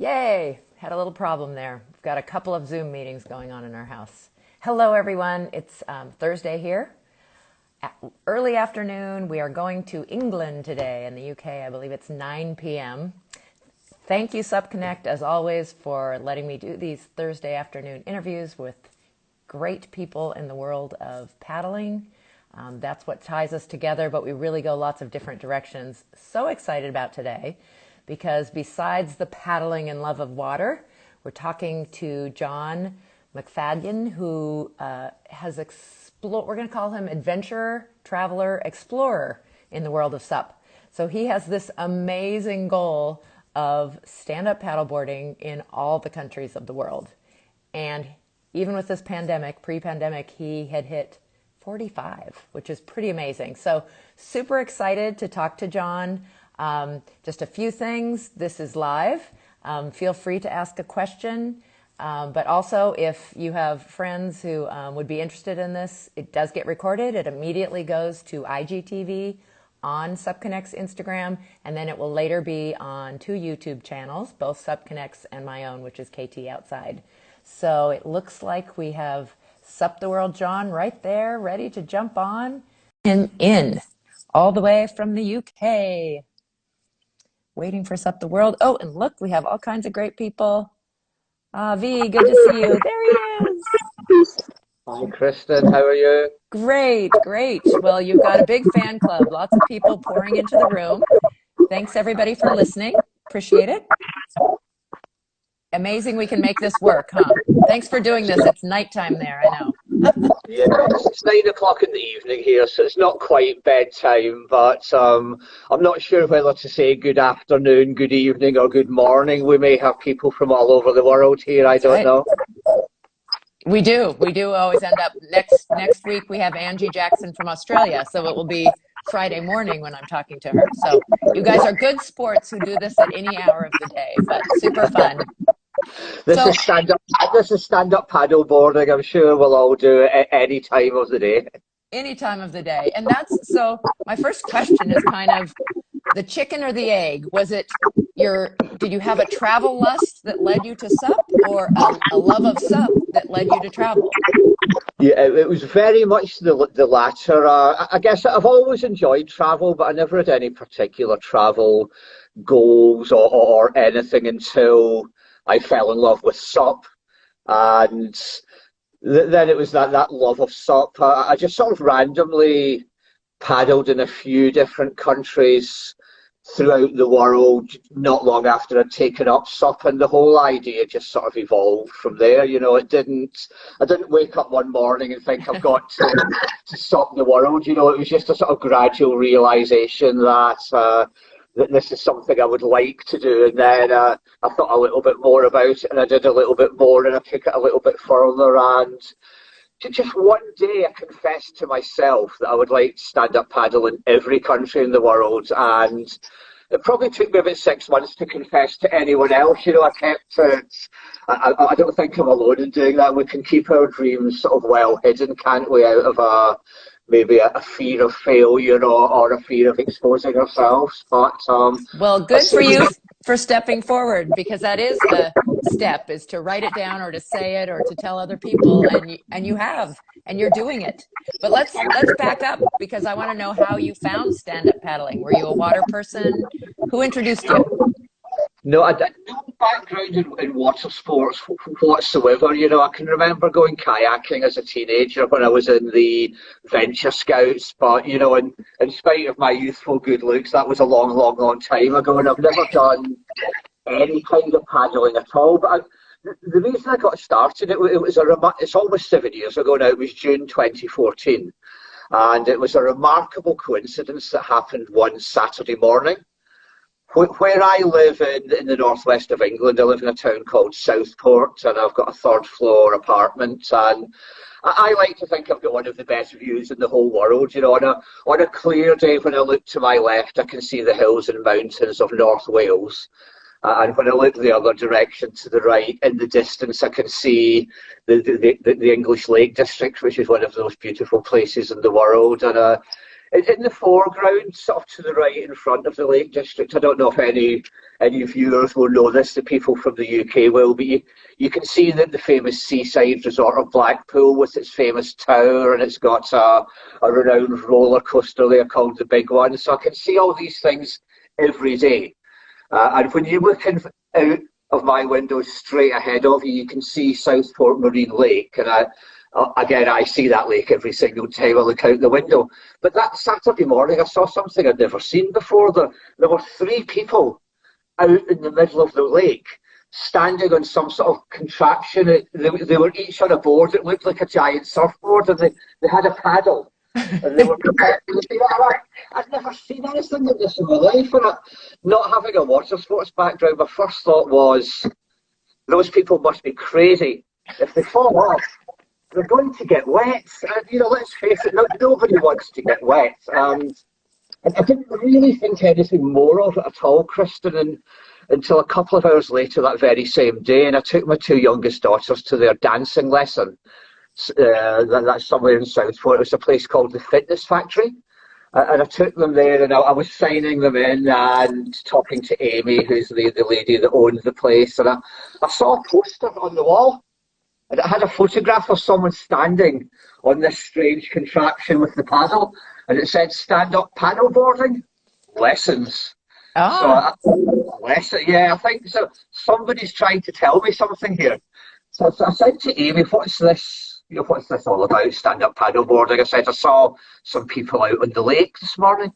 Yay! Had a little problem there. We've got a couple of Zoom meetings going on in our house. Hello, everyone. It's Thursday here. Early afternoon. We are going to England today in the UK. I believe it's 9 p.m. Thank you, Supconnect, as always, for letting me do these Thursday afternoon interviews with great people in the world of paddling. That's what ties us together, but we really go lots of different directions. So excited about today because besides the paddling and love of water, we're talking to John McFadzean, who has explored, we're going to call him adventurer, traveler, explorer in the world of SUP. So he has this amazing goal of stand-up paddleboarding in all the countries of the world. And even with this pandemic, pre-pandemic, he had hit 45, which is pretty amazing. So super excited to talk to John. Just a few things. This is live. Feel free to ask a question. But also, if you have friends who would be interested in this, it does get recorded. It immediately goes to IGTV on Supconnect's Instagram, and then it will later be on 2 YouTube channels, both Supconnect's and my own, which is KT Outside. So it looks like we have Sup the World John right there, ready to jump on and in, all the way from the UK. Waiting for Sup the World. Oh, and look, we have all kinds of great people. V, good to see you. There he is. Hi, Kristin. How are you? Great, great. Well, you've got a big fan club. Lots of people pouring into the room. Thanks, everybody, for listening. Appreciate it. Amazing we can make this work, huh? Thanks for doing this. It's nighttime there, I know. Yeah, it's 9 o'clock in the evening here, so it's not quite bedtime, but I'm not sure whether to say good afternoon, good evening, or good morning. We may have people from all over the world here, I don't know. We do always end up, next week we have Angie Jackson from Australia, so it will be Friday morning when I'm talking to her. So you guys are good sports who do this at any hour of the day, but super fun. This is stand-up paddle boarding. I'm sure we'll all do it at any time of the day. Any time of the day. And that's, so my first question is kind of the chicken or the egg. Was it did you have a travel lust that led you to SUP, or a love of SUP that led you to travel? Yeah, it was very much the latter. I guess I've always enjoyed travel, but I never had any particular travel goals or anything until I fell in love with SUP. And then it was that love of SUP. I just sort of randomly paddled in a few different countries throughout the world not long after I'd taken up SUP, and the whole idea just sort of evolved from there. You know, I didn't wake up one morning and think I've got to SUP the world. You know, it was just a sort of gradual realization that this is something I would like to do. And then I thought a little bit more about it, and I did a little bit more, and I took it a little bit further. And just one day I confessed to myself that I would like to stand up paddle in every country in the world. And it probably took me about 6 months to confess to anyone else. You know, I kept it. I don't think I'm alone in doing that. We can keep our dreams sort of well hidden, can't we, out of maybe a fear of failure or a fear of exposing ourselves. But well, good for you for stepping forward, because that is the step, is to write it down or to say it or to tell other people, and you have, and you're doing it. But let's back up, because I want to know how you found stand-up paddling. Were you a water person? Who introduced you? No, I had no background in water sports whatsoever. You know, I can remember going kayaking as a teenager when I was in the Venture Scouts, but, you know, in spite of my youthful good looks, that was a long time ago, and I've never done any kind of paddling at all. But the reason I got started, it's almost 7 years ago now. It was June 2014, and it was a remarkable coincidence that happened one Saturday morning. Where I live in the northwest of England, I live in a town called Southport, and I've got a 3rd floor apartment, and I like to think I've got one of the best views in the whole world. You know, on a clear day, when I look to my left, I can see the hills and mountains of North Wales. And when I look the other direction to the right, in the distance, I can see the English Lake District, which is one of the most beautiful places in the world. And in the foreground, sort of to the right in front of the Lake District. I don't know if any viewers will know this, the people from the UK will, but you can see that the famous seaside resort of Blackpool with its famous tower, and it's got a renowned roller coaster there called the Big One. So I can see all these things every day. And when you're looking out of my window straight ahead of you, you can see Southport Marine Lake, and I see that lake every single time I look out the window. But that Saturday morning, I saw something I'd never seen before. There were 3 people out in the middle of the lake, standing on some sort of contraption. They were each on a board. It looked like a giant surfboard, and they had a paddle. And they were prepared. I'd never seen anything like this in my life. And not having a water sports background, my first thought was, those people must be crazy. If they fall off, they're going to get wet. And, let's face it, nobody wants to get wet. And I didn't really think anything more of it at all, Kristin, until a couple of hours later that very same day. And I took my 2 youngest daughters to their dancing lesson. That's somewhere in Southport. It was a place called the Fitness Factory. And I took them there, and I was signing them in and talking to Amy, who's the lady that owned the place. And I saw a poster on the wall. And it had a photograph of someone standing on this strange contraption with the paddle, and it said stand-up paddleboarding lessons. Oh. So I think so. Somebody's trying to tell me something here. So I said to Amy, what's this all about, stand-up paddleboarding? I said, I saw some people out on the lake this morning.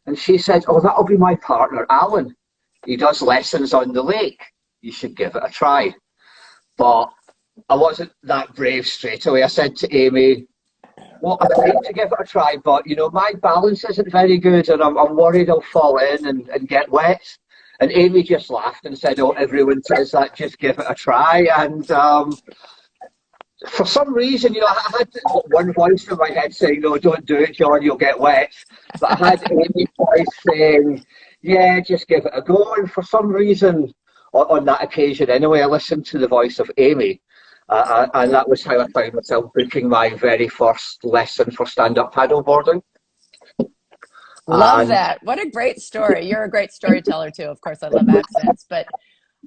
And she said, oh, that'll be my partner, Alan. He does lessons on the lake. You should give it a try. But I wasn't that brave straight away. I said to Amy, well, I'd like to give it a try, but, my balance isn't very good, and I'm worried I'll fall in and get wet. And Amy just laughed and said, oh, everyone says that, just give it a try. And for some reason, I had one voice in my head saying, no, don't do it, John, you'll get wet. But I had Amy's voice saying, yeah, just give it a go. And for some reason, on that occasion anyway, I listened to the voice of Amy. And that was how I found myself booking my very first lesson for stand-up paddleboarding. Love that. What a great story. You're a great storyteller too. Of course, I love accents, but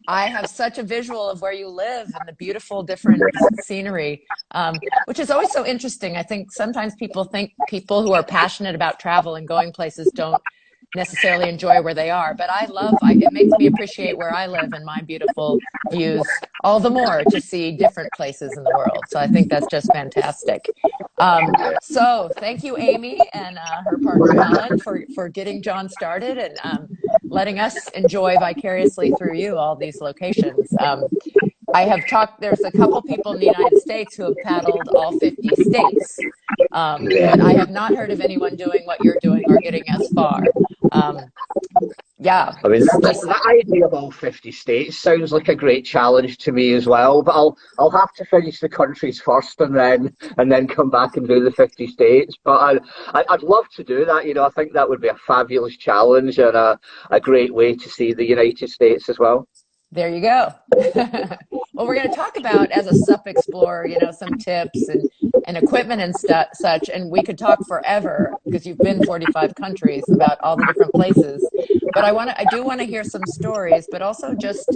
I have such a visual of where you live and the beautiful different scenery, which is always so interesting. I think sometimes people think people who are passionate about travel and going places don't necessarily enjoy where they are, but it makes me appreciate where I live and my beautiful views all the more to see different places in the world. So I think that's just fantastic. So thank you, Amy, and her partner Alan for getting John started and letting us enjoy vicariously through you all these locations. There's a couple people in the United States who have paddled all 50 states, but I have not heard of anyone doing what you're doing or getting as far. Yeah. I mean, that idea of all 50 states sounds like a great challenge to me as well, but I'll have to finish the countries first and then come back and do the 50 states. But I'd love to do that. I think that would be a fabulous challenge and a great way to see the United States as well. There you go. Well, we're going to talk about, as a Sup Explorer, some tips and equipment and such, and we could talk forever because you've been 45 countries about all the different places. But I do want to hear some stories, but also just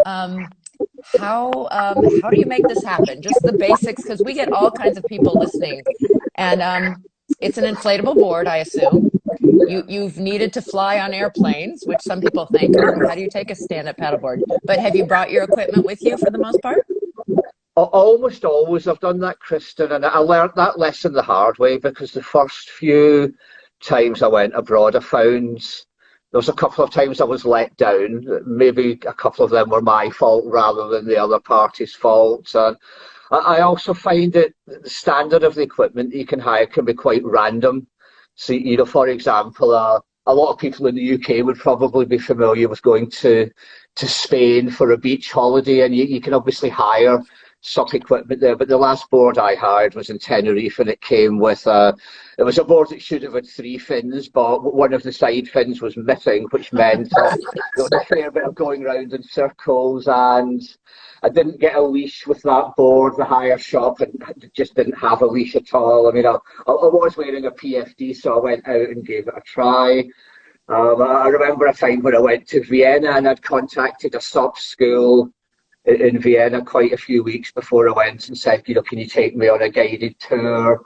how do you make this happen? Just the basics, because we get all kinds of people listening, and it's an inflatable board, I assume. You've needed to fly on airplanes, which some people think, oh, how do you take a stand-up paddleboard? But have you brought your equipment with you for the most part? Almost always I've done that, Kristin, and I learned that lesson the hard way, because the first few times I went abroad, I found there was a couple of times I was let down. Maybe a couple of them were my fault rather than the other party's fault. And I also find that the standard of the equipment you can hire can be quite random. So, for example, a lot of people in the UK would probably be familiar with going to Spain for a beach holiday, and you can obviously hire sup equipment there. But the last board I hired was in Tenerife, and it came with it was a board that should have had 3 fins, but one of the side fins was missing, which meant there was a fair bit of going round in circles, and I didn't get a leash with that board. The hire shop and just didn't have a leash at all. I mean, I was wearing a PFD, so I went out and gave it a try. I remember a time when I went to Vienna, and I'd contacted a sup school in Vienna quite a few weeks before I went, and said, can you take me on a guided tour,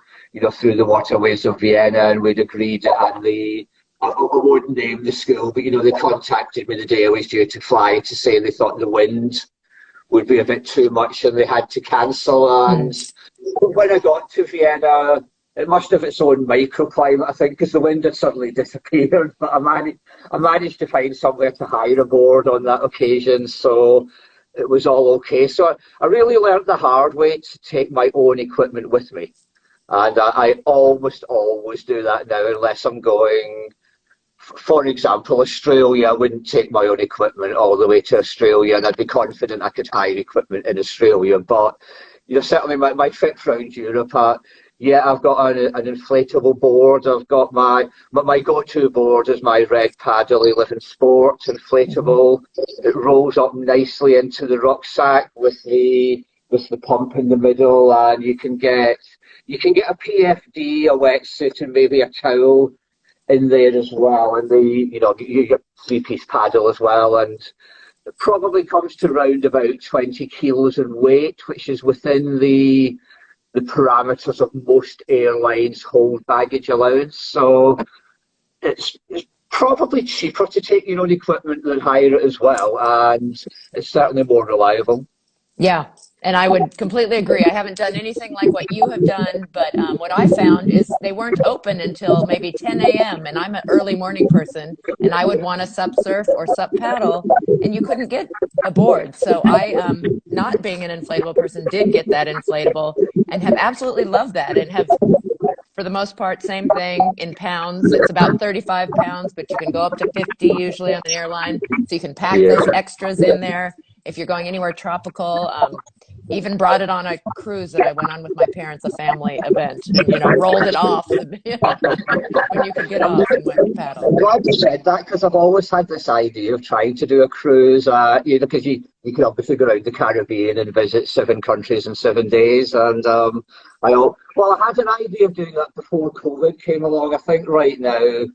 through the waterways of Vienna? And we'd agreed, and I won't name the school, but they contacted me the day I was due to fly to say they thought the wind would be a bit too much and they had to cancel. And when I got to Vienna, it must have its own microclimate, I think, because the wind had suddenly disappeared. But I managed to find somewhere to hire a board on that occasion, so it was all okay. So I really learned the hard way to take my own equipment with me. And I almost always do that now, unless I'm going, for example, Australia. I wouldn't take my own equipment all the way to Australia, and I'd be confident I could hire equipment in Australia. But certainly my trips around Europe, I've got an inflatable board. I've got my go-to board is my Red Paddle 11 Sport inflatable. It rolls up nicely into the rucksack with the pump in the middle, and you can get a PFD, a wetsuit, and maybe a towel in there as well. And you get 3-piece paddle as well, and it probably comes to around about 20 kilos in weight, which is within the parameters of most airlines' hold baggage allowance. So it's probably cheaper to take your own equipment than hire it as well, and it's certainly more reliable. Yeah, and I would completely agree. I haven't done anything like what you have done, but what I found is they weren't open until maybe 10 a.m. and I'm an early morning person, and I would want to sup surf or sup paddle, and you couldn't get a board. So I, not being an inflatable person, did get that inflatable and have absolutely loved that, and have, for the most part, same thing in pounds. It's about 35 pounds, but you can go up to 50 usually on an airline, so you can pack those extras in there if you're going anywhere tropical. Even brought it on a cruise that I went on with my parents, a family event, and rolled it off when you could get off and went to paddle. I'm glad you said that, because I've always had this idea of trying to do a cruise, because you can obviously go around the Caribbean and visit 7 countries in 7 days. And I had an idea of doing that before COVID came along. I think right now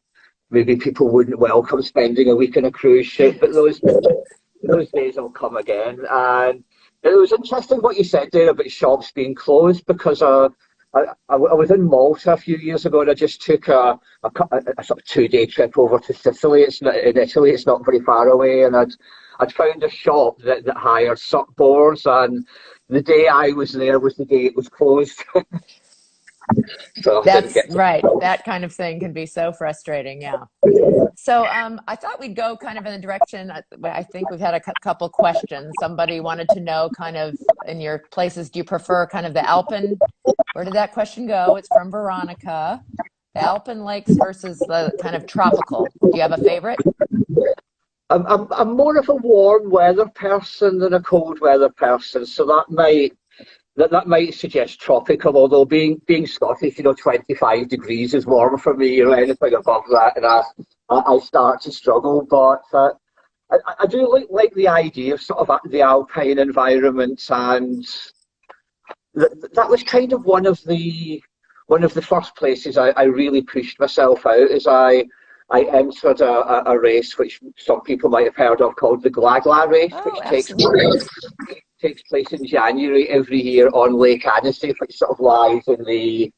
maybe people wouldn't welcome spending a week on a cruise ship, but those days will come again. And it was interesting what you said there about shops being closed, because I was in Malta a few years ago, and I just took a sort of 2-day trip over to Sicily. It's not in Italy. It's not very far away, and I'd found a shop that hired sup boards, and the day I was there was the day it was closed. So that's right. That kind of thing can be so frustrating. Yeah. So I thought we'd go kind of in the direction. I think we've had a couple questions. Somebody wanted to know, kind of, in your places, do you prefer kind of the Alpen? Where did that question go? It's from Veronica. The Alpen lakes versus the kind of tropical. Do you have a favorite? I'm more of a warm weather person than a cold weather person, so that might suggest tropical, although being Scottish, 25 degrees is warm for me, or anything above that, and I start to struggle. But I do like the idea of sort of the alpine environment, and that was kind of one of the first places I really pushed myself out, as I entered a race which some people might have heard of, called the Glagla race, which takes place in January every year on Lake Annecy, which sort of lies in the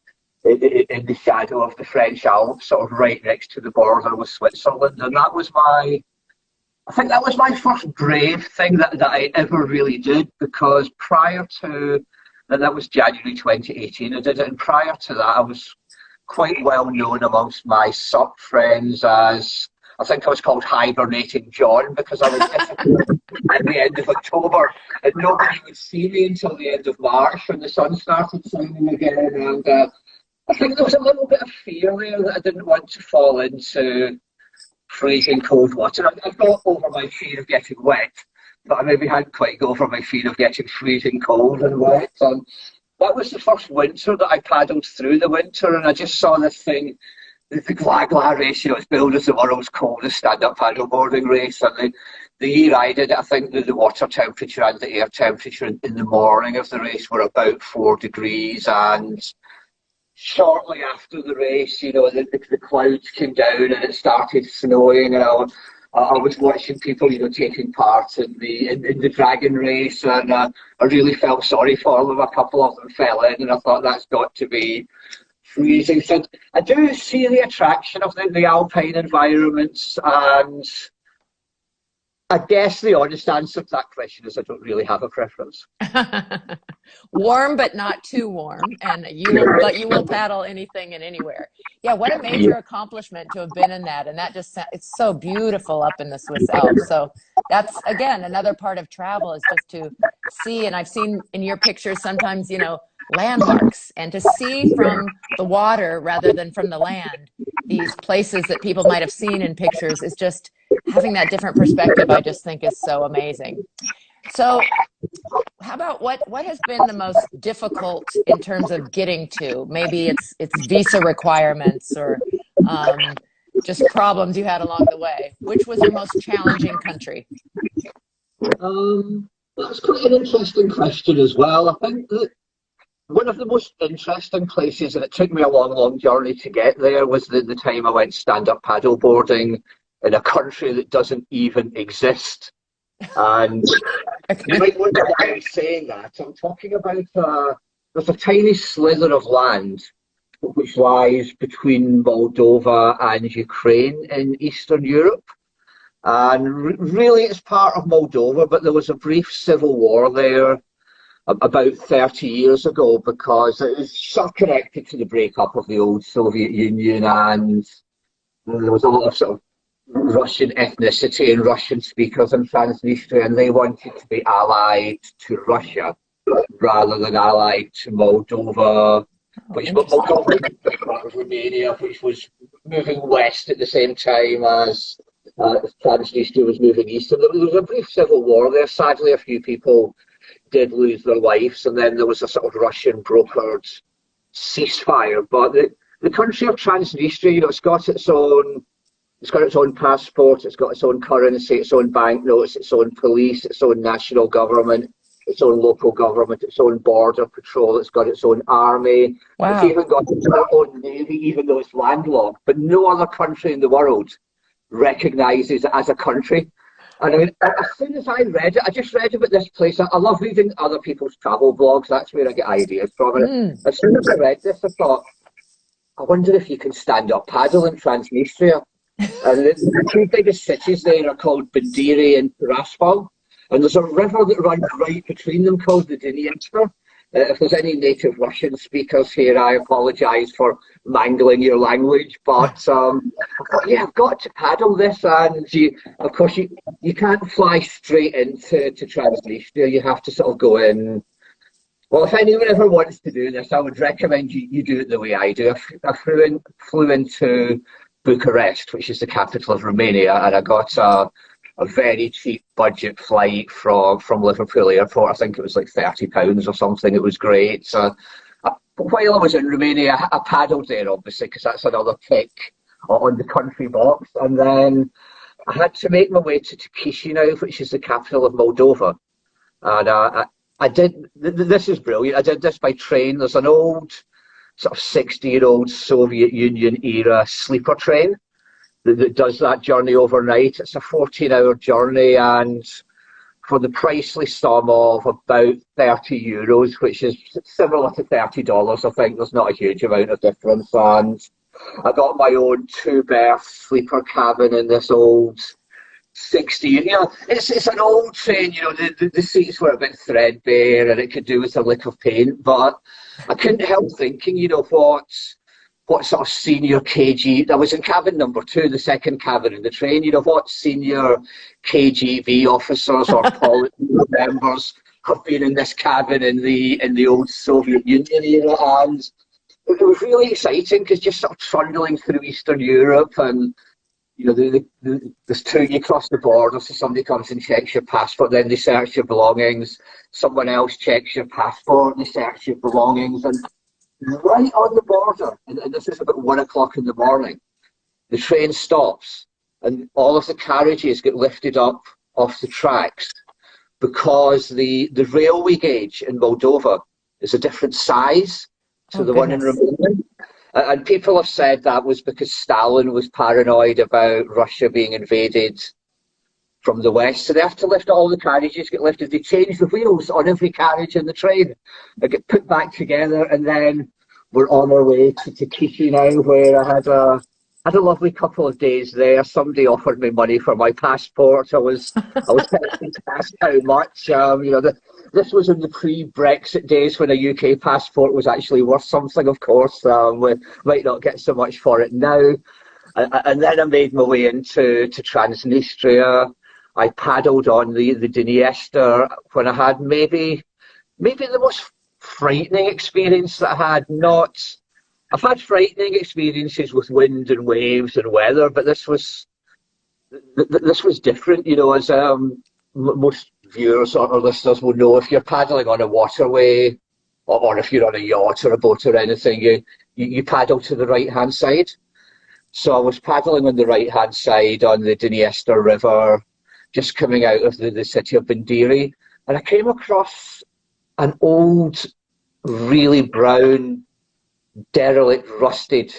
shadow of the French Alps, sort of right next to the border with Switzerland. And I think that was my first brave thing that I ever really did, because prior to that was January 2018 I did it, and prior to that I was quite well known amongst my sup friends as, I think I was called Hibernating John, because I was at the end of October, and nobody would see me until the end of March when the sun started shining again. And I think there was a little bit of fear there that I didn't want to fall into freezing cold water. I got over my fear of getting wet, but I maybe hadn't quite got over my fear of getting freezing cold and wet. That was the first winter that I paddled through the winter, and I just saw this thing, the Glagla race, it's billed as the world's coldest stand-up paddleboarding race. And the year I did it, I think the water temperature and the air temperature in the morning of the race were about 4 degrees. And shortly after the race, the clouds came down and it started snowing. And I was watching people, taking part in the dragon race, and I really felt sorry for them. A couple of them fell in, and I thought that's got to be freezing. So I do see the attraction of the alpine environments, and I guess the honest answer to that question is I don't really have a preference. Warm, but not too warm, and you will paddle anything and anywhere. Yeah, what a major accomplishment to have been in that, and that it's so beautiful up in the Swiss Alps. So that's, again, another part of travel, is just to see, and I've seen in your pictures sometimes, landmarks, and to see from the water rather than from the land, these places that people might have seen in pictures, is just having that different perspective. I just think is so amazing. So how about what has been the most difficult in terms of getting to? Maybe it's visa requirements, or just problems you had along the way. Which was your most challenging country? That's quite an interesting question as well. I think that one of the most interesting places, and it took me a long journey to get there, was the time I went stand-up paddleboarding in a country that doesn't even exist. And you might wonder why I'm saying that. I'm talking about there's a tiny slither of land which lies between Moldova and Ukraine in Eastern Europe. And really it's part of Moldova, but there was a brief civil war there about 30 years ago, because it was sort of connected to the breakup of the old Soviet Union, and there was a lot of sort of Russian ethnicity and Russian speakers in Transnistria, and they wanted to be allied to Russia rather than allied to Moldova, which Moldova was Romania, which was moving west at the same time as Transnistria was moving east. And there was a brief civil war there. Sadly, a few people did lose their lives, and then there was a sort of Russian brokered ceasefire. But the country of Transnistria, it's got its own passport, it's got its own currency, its own banknotes, its own police, its own national government, its own local government, its own border patrol, it's got its own army. Wow. It's even got its own navy, even though it's landlocked. But no other country in the world recognises it as a country. And I mean, as soon as I read it, I just read about this place. I love reading other people's travel blogs. That's where I get ideas from. And as soon as I read this, I thought, I wonder if you can stand up paddle in Transnistria. And the two biggest cities there are called Bandiri and Tiraspol. And there's a river that runs right between them called the Dniester. If there's any native Russian speakers here, I apologise for mangling your language, but I thought, yeah, I've got to paddle this, and of course you can't fly straight into Transnistria. You have to sort of go in. Well, if anyone ever wants to do this, I would recommend you do it the way I do. I flew into Bucharest, which is the capital of Romania, and I got a very cheap budget flight from Liverpool Airport. I think it was like £30 or something. It was great. So while I was in Romania, I paddled there, obviously, because that's another tick on the country box. And then I had to make my way to Chisinau, which is the capital of Moldova. And I did, this is brilliant, I did this by train. There's an old sort of 60-year-old Soviet Union era sleeper train that does that journey overnight. It's a 14-hour journey, and for the pricely sum of about €30, which is similar to $30, I think there's not a huge amount of difference. And I got my own 2-berth sleeper cabin in this old 60, it's an old train, the seats were a bit threadbare and it could do with a lick of paint, but I couldn't help thinking, what sort of senior KG, I was in cabin number 2, the second cabin in the train, what senior KGB officers or Politburo members have been in this cabin in the old Soviet Union era. And it was really exciting because just sort of trundling through Eastern Europe, and there's two, you cross the border, so somebody comes and checks your passport, then they search your belongings, someone else checks your passport, they search your belongings, and right on the border, and this is about 1 o'clock in the morning, the train stops, and all of the carriages get lifted up off the tracks because the railway gauge in Moldova is a different size to the one in Romania. And people have said that was because Stalin was paranoid about Russia being invaded from the west. So they have to lift all the carriages, get lifted. They change the wheels on every carriage in the train. They get put back together, and then we're on our way to Chisinau, where I had a lovely couple of days there. Somebody offered me money for my passport. I was tempted to ask how much. This was in the pre-Brexit days when a UK passport was actually worth something, of course. We might not get so much for it now. And then I made my way into Transnistria. I paddled on the Dniester when I had maybe the most frightening experience that I had. I've had frightening experiences with wind and waves and weather, but this was different. As most viewers or listeners will know, if you're paddling on a waterway, or if you're on a yacht or a boat or anything, you paddle to the right-hand side. So I was paddling on the right-hand side on the Dniester River, just coming out of the city of Bandiri, and I came across an old, really brown, derelict, rusted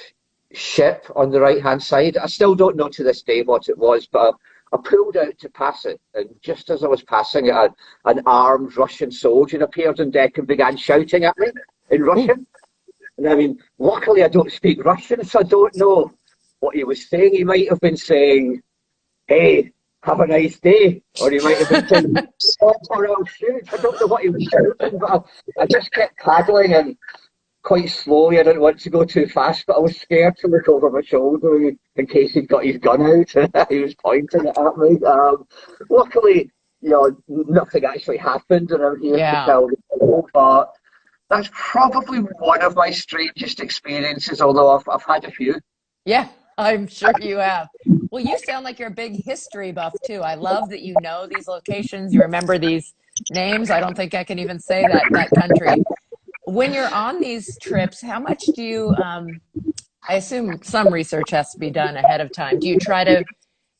ship on the right-hand side. I still don't know to this day what it was, but I pulled out to pass it, and just as I was passing it, an armed Russian soldier appeared on deck and began shouting at me in Russian. And I mean, luckily I don't speak Russian, so I don't know what he was saying. He might have been saying, "Hey, have a nice day," or he might have been saying, "Stop or I'll shoot." I don't know what he was shouting, but I just kept paddling, and quite slowly. I didn't want to go too fast, but I was scared to look over my shoulder in case he'd got his gun out. He was pointing it at me. Luckily, nothing actually happened, and I'm here to tell you. But that's probably one of my strangest experiences, although I've had a few. Yeah, I'm sure you have. Well, you sound like you're a big history buff, too. I love that you know these locations. You remember these names. I don't think I can even say that country. When you're on these trips, how much do you, I assume some research has to be done ahead of time. Do you try to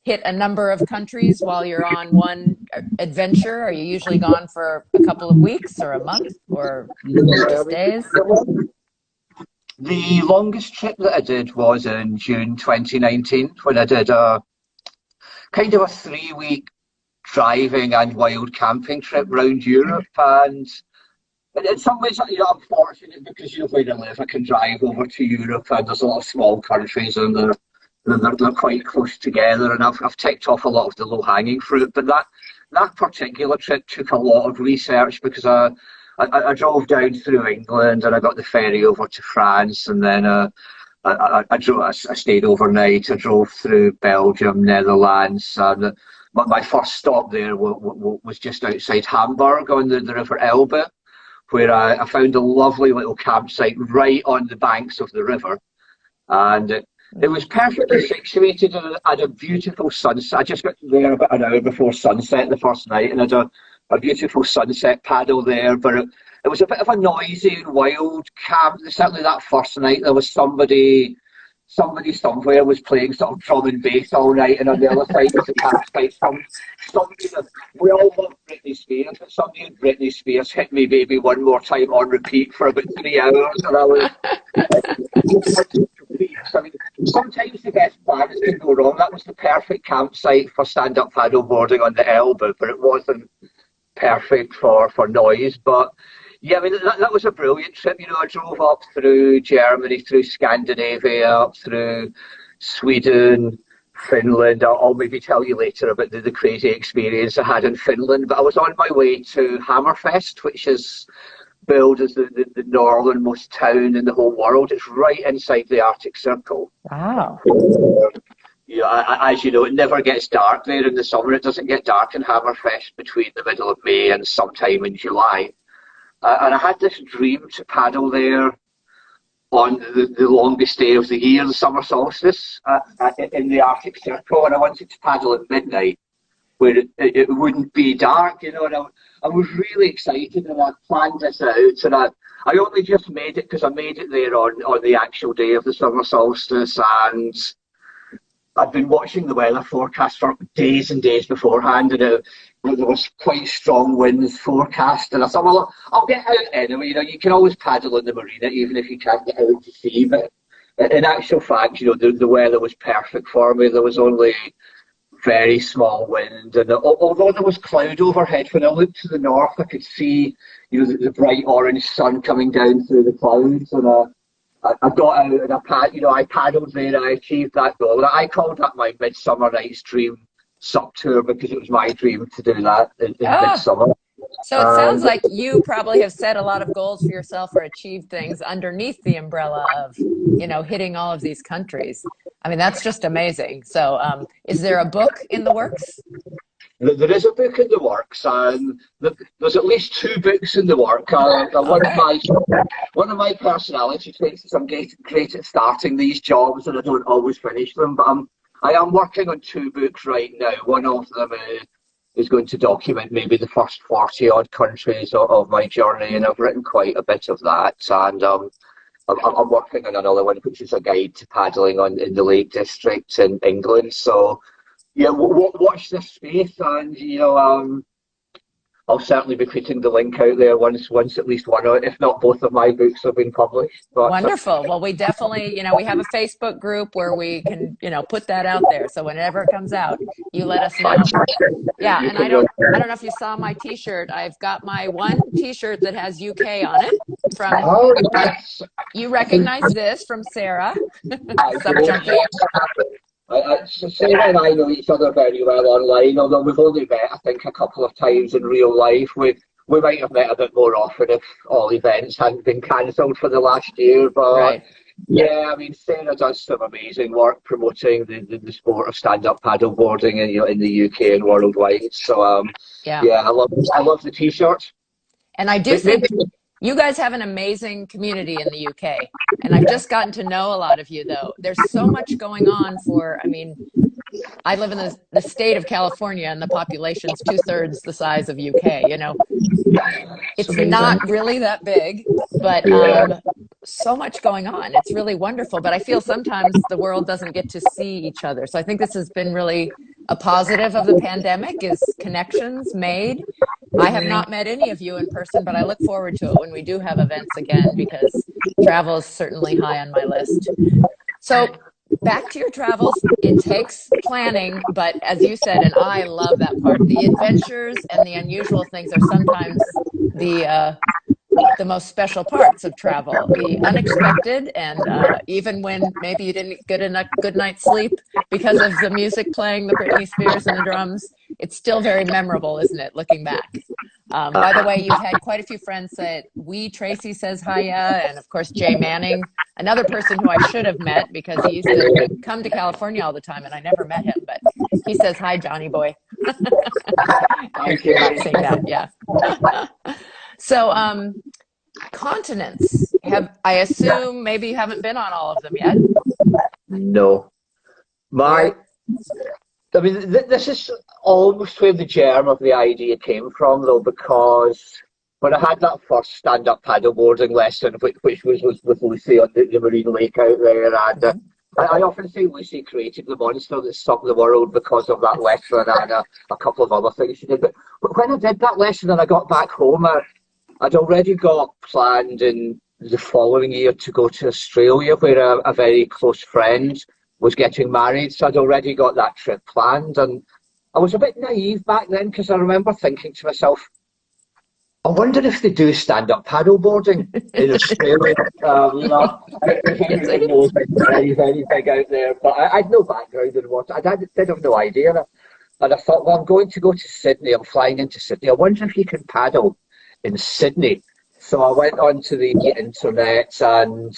hit a number of countries while you're on one adventure? Are you usually gone for a couple of weeks or a month or just days? The longest trip that I did was in June 2019, when I did a kind of a 3-week driving and wild camping trip around Europe. And in some ways, I'm fortunate because where I live, I can drive over to Europe, and there's a lot of small countries, and they're quite close together. And I've ticked off a lot of the low-hanging fruit. But that particular trip took a lot of research, because I drove down through England, and I got the ferry over to France, and then I stayed overnight. I drove through Belgium, Netherlands, and my first stop there was just outside Hamburg on the River Elbe, where I found a lovely little campsite right on the banks of the river. And it was perfectly situated and had a beautiful sunset. I just got there about an hour before sunset the first night, and had a beautiful sunset paddle there. But it was a bit of a noisy and wild camp. Certainly that first night, there was somebody somewhere was playing sort of drum and bass all night, and on the other side of the campsite, we all love Britney Spears, but somebody in Britney Spears hit me baby one more time on repeat for about 3 hours, and I was I mean, sometimes the best plans can go wrong. That was the perfect campsite for stand-up paddleboarding on the Elbe, but it wasn't perfect for noise. But yeah, I mean, that was a brilliant trip. I drove up through Germany, through Scandinavia, up through Sweden, Finland. I'll maybe tell you later about the crazy experience I had in Finland. But I was on my way to Hammerfest, which is billed as the northernmost town in the whole world. It's right inside the Arctic Circle. Wow. As you know, it never gets dark there in the summer. It doesn't get dark in Hammerfest between the middle of May and sometime in July. And I had this dream to paddle there on the longest day of the year, the summer solstice, in the Arctic Circle, and I wanted to paddle at midnight, where it wouldn't be dark, and I was really excited, and I planned this out, and I only just made it because I made it there on the actual day of the summer solstice, and I'd been watching the weather forecast for days and days beforehand, and there was quite strong winds forecast, and I thought, well, I'll get out anyway. You can always paddle in the marina, even if you can't get out to sea. But in actual fact, the weather was perfect for me. There was only very small wind, and although there was cloud overhead, when I looked to the north, I could see, the bright orange sun coming down through the clouds, and I got out and I paddled there, and I achieved that goal. I called that my Midsummer Night's Dream Sup Tour because it was my dream to do that in midsummer. So it sounds like you probably have set a lot of goals for yourself or achieved things underneath the umbrella of, hitting all of these countries. I mean, that's just amazing. So is there a book in the works? There is a book in the works, and there's at least 2 books in the work. One of my personality traits is I'm great at starting these jobs, and I don't always finish them. But I am working on 2 books right now. One of them is going to document maybe the first 40 odd countries of my journey, and I've written quite a bit of that. And I'm working on another one, which is a guide to paddling in the Lake District in England. So yeah, watch this space, and I'll certainly be putting the link out there once at least one, or if not both of my books have been published. But, wonderful. Well, we definitely, we have a Facebook group where we can, put that out there. So whenever it comes out, you let us know. Yeah, and I don't know if you saw my T-shirt. I've got my one T-shirt that has UK on it. Yes. You recognize this from Sarah. Sarah and I know each other very well online, although we've only met, I think, a couple of times in real life. We might have met a bit more often if all events hadn't been cancelled for the last year. But right. Yeah, I mean, Sarah does some amazing work promoting the sport of stand-up paddleboarding in the UK and worldwide. So I love the T-shirts. And I do think you guys have an amazing community in the UK, and I've just gotten to know a lot of you, though. There's so much going on I live in the state of California, and the population's 2/3 the size of UK, It's not really that big, but so much going on. It's really wonderful, but I feel sometimes the world doesn't get to see each other. So I think this has been really a positive of the pandemic, is connections made. I have not met any of you in person, but I look forward to it when we do have events again, because travel is certainly high on my list. So back to your travels. It takes planning, but as you said, and I love that part, the adventures and the unusual things are sometimes the most special parts of travel, the unexpected, and even when maybe you didn't get a good night's sleep because of the music playing, the Britney Spears and the drums, it's still very memorable, isn't it, looking back? By the way, you've had quite a few friends say, Tracy says hiya, and of course Jay Manning, another person who I should have met because he used to come to California all the time, and I never met him, but he says, hi, Johnny boy. You're not saying that, yeah. So, continents, I assume maybe you haven't been on all of them yet? No. This is almost where the germ of the idea came from, though, because when I had that first stand-up paddleboarding lesson, which was with Lucy on the marine lake out there, and I often say Lucy created the monster that sunk the world because of that lesson and a couple of other things she did. But when I did that lesson and I got back home, I'd already got planned in the following year to go to Australia, where a very close friend was getting married. So I'd already got that trip planned. And I was a bit naive back then, because I remember thinking to myself, I wonder if they do stand-up paddleboarding in Australia. Everything was very, very big out there. But I had no background in water. I did have no idea. And I thought, well, I'm going to go to Sydney. I'm flying into Sydney. I wonder if you can paddle in Sydney. So I went onto the internet, and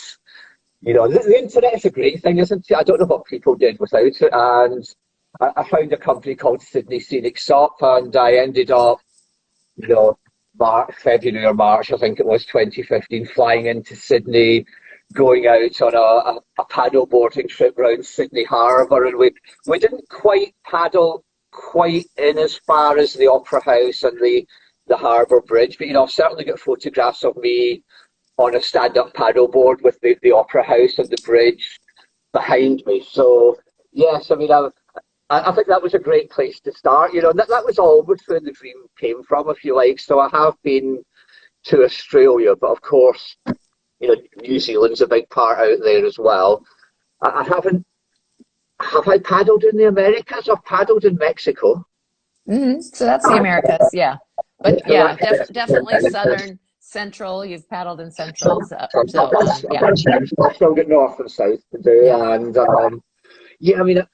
the internet is a great thing, isn't it? I don't know what people did without it, and I found a company called Sydney Scenic Sup, and I ended up, February or March, I think it was 2015, flying into Sydney, going out on a paddle boarding trip around Sydney Harbour, and we didn't quite paddle quite in as far as the Opera House and the Harbour Bridge, but I've certainly got photographs of me on a stand-up paddleboard with the Opera House and the bridge behind me. So yes, I mean, I think that was a great place to start. That was always where the dream came from, if you like. So I have been to Australia, but of course, New Zealand's a big part out there as well. I haven't. Have I paddled in the Americas? I've paddled in Mexico. So that's the Americas, yeah. But yeah, definitely southern, central. You've paddled in central, yeah. I've still got north and south to do, yeah. And yeah, I mean,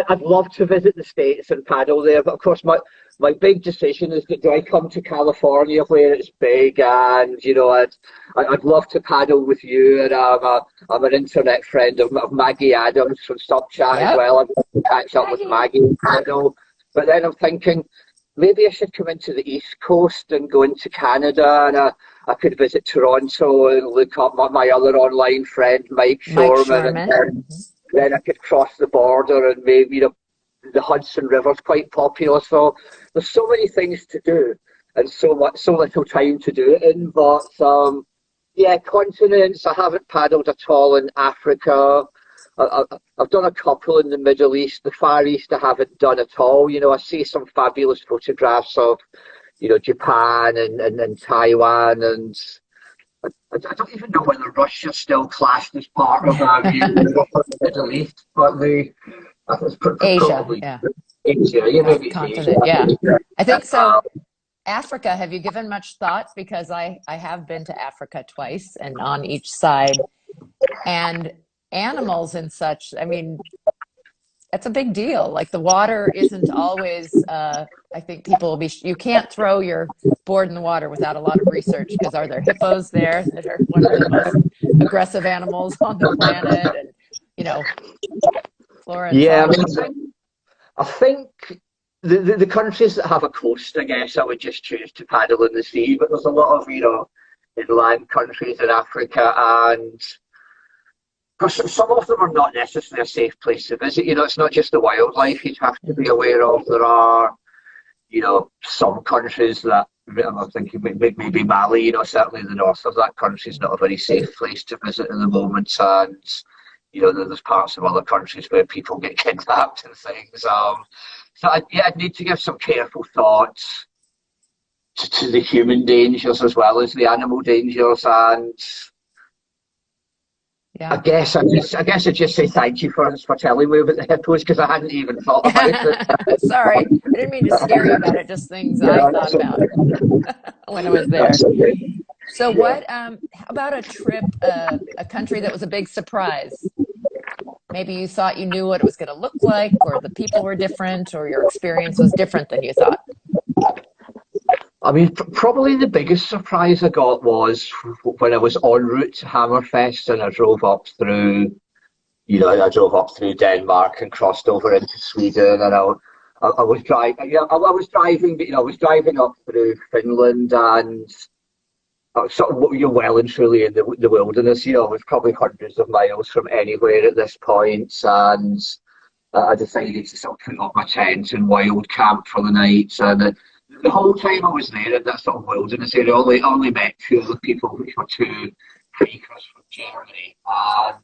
I'd love to visit the States and paddle there, but of course, my big decision is that do I come to California where it's big, and I'd love to paddle with you, and I'm an internet friend of Maggie Adams from Supconnect as well. I'd love to catch up with Maggie and paddle, but then I'm thinking maybe I should come into the East Coast and go into Canada, and I could visit Toronto and look up my other online friend Mike Shorman. And then I could cross the border, and maybe the Hudson River's quite popular. So there's so many things to do, and so little time to do it in. But yeah, continents. I haven't paddled at all in Africa. I've done a couple in the Middle East. The Far East I haven't done at all. I see some fabulous photographs of, Japan and Taiwan, and I don't even know whether Russia's still classed as part of the Middle East, but Asia, yeah. Asia, maybe continent, Asia. Yeah. I think so. Africa, have you given much thought? Because I have been to Africa twice, and on each side, and animals and such. I mean, that's a big deal. Like the water isn't always, I think people will you can't throw your board in the water without a lot of research, because are there hippos there that are one of the most aggressive animals on the planet? And, flora and fauna. I think the countries that have a coast, I guess I would just choose to paddle in the sea, but there's a lot of, inland countries in Africa, and some of them are not necessarily a safe place to visit. It's not just the wildlife you'd have to be aware of. There are, some countries that, I'm thinking maybe Mali, certainly the north of that country is not a very safe place to visit at the moment. And, there's parts of other countries where people get kidnapped and things. So I'd need to give some careful thought to the human dangers as well as the animal dangers. And yeah. I guess I just say thank you for telling me about the hippos, because I hadn't even thought about it. Sorry, I didn't mean to scare you about it. Just things I thought about when I was there. So, what about a trip, a country that was a big surprise? Maybe you thought you knew what it was going to look like, or the people were different, or your experience was different than you thought. I mean, probably the biggest surprise I got was when I was en route to Hammerfest, and I drove up through, Denmark and crossed over into Sweden, and I was driving. I was driving, but I was driving up through Finland, and you're well and truly in the wilderness. It was probably hundreds of miles from anywhere at this point, and I decided to sort of put up my tent and wild camp for the night, and the whole time I was there in that sort of wilderness area, I only met two other people, which were two hikers from Germany, and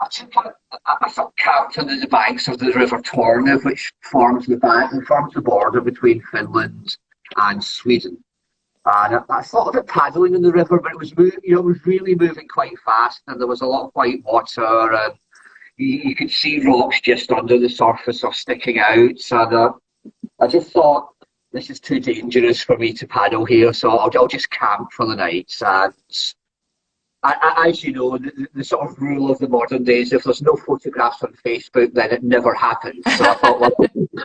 I sort of camped on the banks of the River Torne, which forms the border between Finland and Sweden. And I thought of it paddling in the river, but it was really moving quite fast, and there was a lot of white water, and you could see rocks just under the surface or sticking out. So I just thought, this is too dangerous for me to paddle here, so I'll just camp for the night. And as you know, the sort of rule of the modern days, if there's no photographs on Facebook, then it never happens. So I thought, well,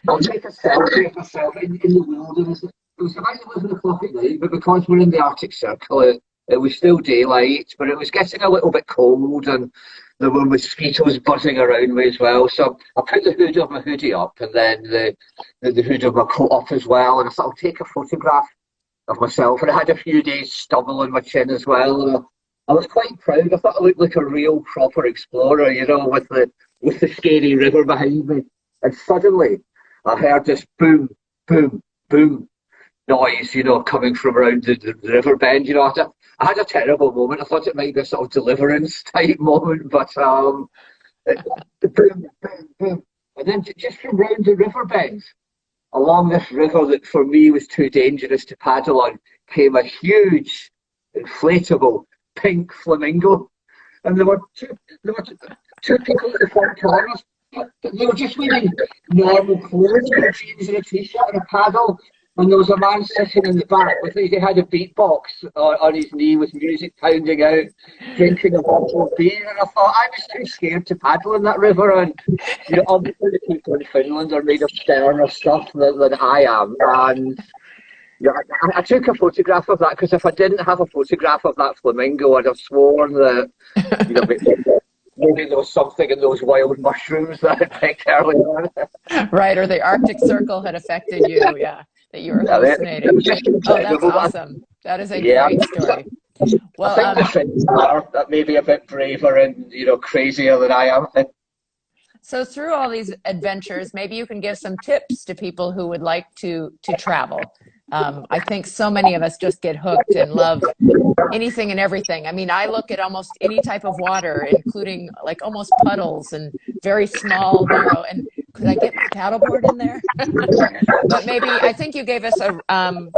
I'll take a selfie of myself in the wilderness. It was about 11 o'clock at night, but because we're in the Arctic Circle, it was still daylight, but it was getting a little bit cold, and there were mosquitoes buzzing around me as well. So I put the hood of my hoodie up, and then the hood of my coat up as well, and I thought I'll take a photograph of myself. And I had a few days stubble on my chin as well. I was quite proud. I thought I looked like a real proper explorer, with the scary river behind me. And suddenly I heard this boom, boom, boom noise, coming from around the river bend. I had a terrible moment. I thought it might be a sort of deliverance type moment, but the boom, boom, boom. And then just from round the river bend, along this river that for me was too dangerous to paddle on, came a huge, inflatable, pink flamingo. And there were two people at the front corners. They were just wearing normal clothes, jeans and a t-shirt and a paddle. And there was a man sitting in the back he had a beatbox on his knee with music pounding out, drinking a bottle of beer. And I thought, I was too scared to paddle in that river. And obviously the people in Finland are made of sterner stuff than I am. And I took a photograph of that, because if I didn't have a photograph of that flamingo, I'd have sworn that maybe there was something in those wild mushrooms that I picked earlier on. Right, or the Arctic Circle had affected you, that you were hallucinating. Oh, that's awesome. That is a great story. Well, I think the Finns are maybe a bit braver and, crazier than I am. So through all these adventures, maybe you can give some tips to people who would like to travel. I think so many of us just get hooked and love anything and everything. I mean, I look at almost any type of water, including like almost puddles and very small, narrow. And could I get my paddleboard in there? But maybe, I think you gave us a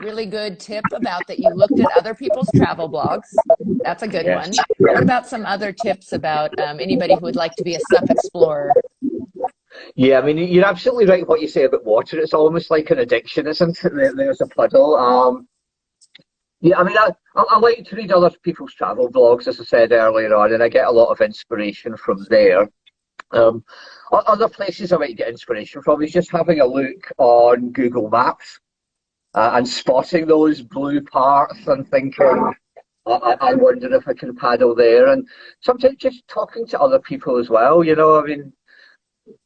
really good tip about that you looked at other people's travel blogs. That's a good one. What about some other tips about anybody who would like to be a Sup explorer? Yeah, I mean, you're absolutely right what you say about water. It's almost like an addiction, isn't it? There's a puddle. Yeah, I mean, I like to read other people's travel blogs, as I said earlier on, and I get a lot of inspiration from there. Other places I might get inspiration from is just having a look on Google Maps and spotting those blue parts and thinking, I wonder if I can paddle there. And sometimes just talking to other people as well, I mean,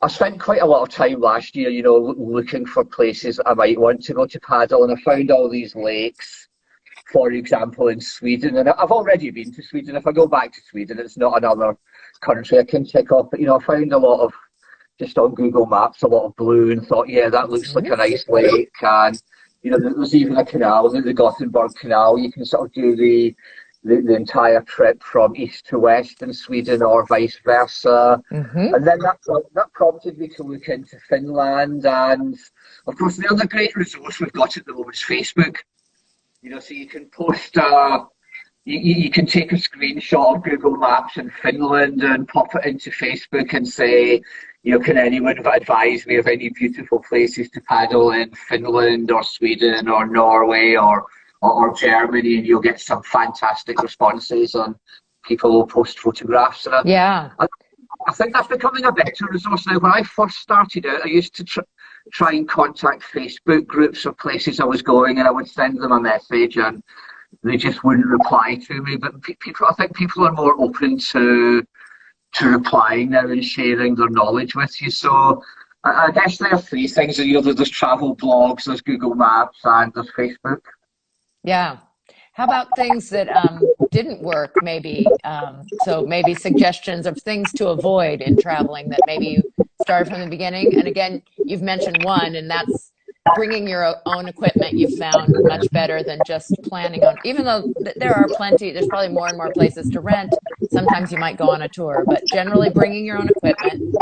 I spent quite a lot of time last year, looking for places I might want to go to paddle, and I found all these lakes, for example, in Sweden. And I've already been to Sweden. If I go back to Sweden, it's not another country I can tick off. But, I found a lot of, just on Google Maps, a lot of blue, and thought, yeah, that looks like a nice lake. And, there's even a canal, the Gothenburg Canal. You can sort of do the entire trip from east to west in Sweden, or vice versa. And then that prompted me to look into Finland. And of course, the other great resource we've got at the moment is Facebook. So you can post, you can take a screenshot of Google Maps in Finland and pop it into Facebook and say, can anyone advise me of any beautiful places to paddle in Finland or Sweden or Norway or Germany, and you'll get some fantastic responses, and people will post photographs. And I think that's becoming a better resource now. When I first started out, I used to try and contact Facebook groups of places I was going, and I would send them a message, and they just wouldn't reply to me. But I think people are more open to replying now and sharing their knowledge with you. So I guess there are three things. There's travel blogs, there's Google Maps, and there's Facebook. Yeah. How about things that didn't work, maybe? So maybe suggestions of things to avoid in traveling that maybe you started from the beginning. And again, you've mentioned one, and that's bringing your own equipment. You've found much better than just planning on, even though there are there's probably more and more places to rent. Sometimes you might go on a tour, but generally bringing your own equipment.